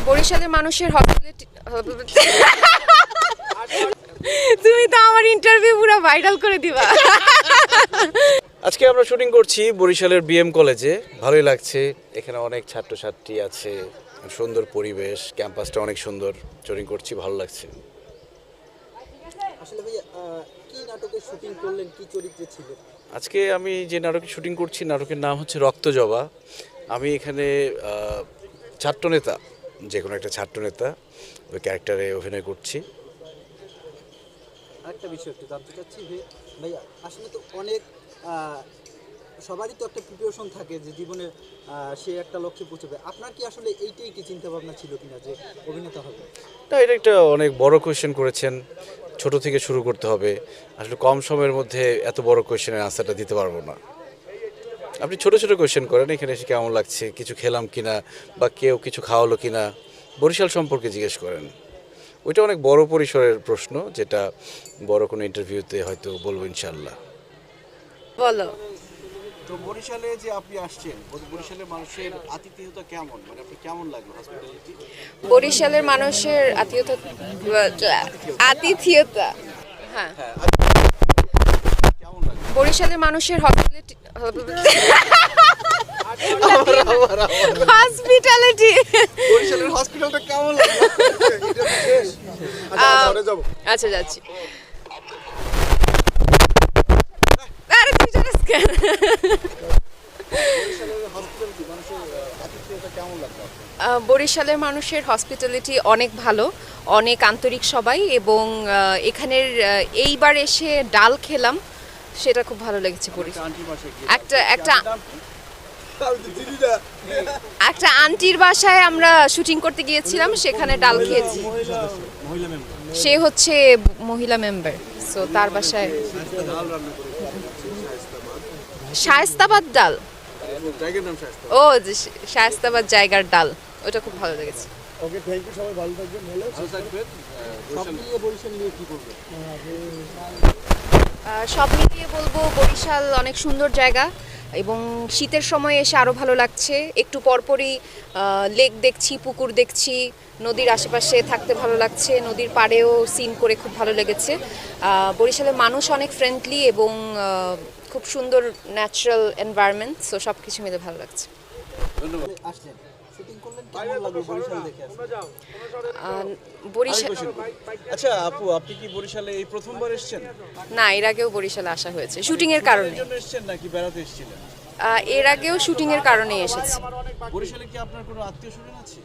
বরিশালের মানুষের হসপিটালিটি তুমি তো আমার ইন্টারভিউ পুরো ভাইরাল করে দিবা। আজকে আমরা শুটিং করছি বরিশালের বিএম কলেজে। ভালোই লাগছে, এখানে অনেক ছাত্রছাত্রী আছে, সুন্দর পরিবেশ, ক্যাম্পাসটা অনেক সুন্দর। শুটিং করছি, ভালো লাগছে। আসলে ভাই কি নাটকের শুটিং করলেন, কি চরিত্রে ছিল? আজকে আমি যে নাটকে শুটিং করছি, নাটকের নাম হচ্ছে রক্তজবা। আমি এখানে ছাত্রনেতা, যে কোনো একটা ছাত্রনেতা, ওই ক্যারেক্টারে অভিনয় করছি। আরেকটা বিষয় একটু জানতে চাচ্ছি যে ভাইয়া আসলে তো অনেক সবারই তো একটা প্রিপারেশন থাকে যে জীবনে সে একটা লক্ষ্যে পৌঁছবে। আপনার কি আসলে এইটাই কি চিন্তা ভাবনা ছিল কিনা যে অভিনেতা হবে? না, এটা একটা অনেক বড় কোয়েশ্চেন করেছেন। ছোট থেকে শুরু করতে হবে। আসলে কম সময়ের মধ্যে এত বড় কোয়েশ্চেনের আনসারটা দিতে পারবো না। আপনি ছোট ছোট কোয়েশ্চেন করেন, এখানে এসে কেমন লাগছে, কিছু খেলাম কিনা, বা কেউ কিছু খাওয়ালো কিনা, বরিশাল সম্পর্কে জিজ্ঞেস করেন। ওইটা অনেক বড় পরিসরের প্রশ্ন, যেটা বড় কোনো ইন্টারভিউতে হয়তো বলবো ইনশাল্লাহ। বলো। তো বরিশালে যে আপনি আসছেন, বরিশালের মানুষের আতিথেয়তা কেমন, মানে আপনি কেমন লাগলো হসপিটালিটি? বরিশালের মানুষের আতিথেয়তা, হ্যাঁ, কেমন লাগলো? বরিশালের মানুষের হসপিটালিটি বরিশালের হসপিটালটা কেমন লাগলো? আচ্ছা যাচ্ছি। আরে তুই জানিস কেন? বরিশালের মানুষের হসপিটালিটি অনেক ভালো, অনেক আন্তরিক সবাই, এবং এখানের এইবার এসে ডাল খেলাম, সেটা খুব ভালো লেগেছে। বরিশাল একটা একটা একটা আন্টির বাসায় আমরা শুটিং করতে গিয়েছিলাম, সেখানে ডাল খেয়েছি। সে হচ্ছে মহিলা মেম্বার, সো তার বাসায় শায়েস্তাবাদ ডাল। ও শায়েস্তাবাদ জায়গার ডাল, ওটা খুব ভালো লেগেছে। ওকে, থ্যাংক ইউ, সবাই ভালো থাকবেন। সব মিলিয়ে বরিশাল নিয়ে কি বলবেন? সব মিলিয়ে বলবো বরিশাল অনেক সুন্দর জায়গা, এবং শীতের সময় এসে আরও ভালো লাগছে। একটু পরপরই লেক দেখছি, পুকুর দেখছি, নদীর আশেপাশে থাকতে ভালো লাগছে, নদীর পাড়েও সিন করে খুব ভালো লেগেছে। বরিশালের মানুষ অনেক ফ্রেন্ডলি এবং খুব সুন্দর ন্যাচারাল এনভায়রনমেন্ট, সো সব কিছু মিলে ভালো লাগছে। আসলেন, শুটিং করলেন, কেমন লাগলো বরিশাল দেখে? বরিশাল, আচ্ছা আপু, আপনি কি বরিশালে এই প্রথমবার এসেছেন? না, এর আগেও বরিশালে আসা হয়েছে শুটিংয়ের কারণে। এসেছেন নাকি বেড়াতে এসেছিলেন? এর আগেও শুটিংয়ের কারণে এসেছি। বরিশালে কি আপনার কোনো আত্মীয় স্বজন আছে?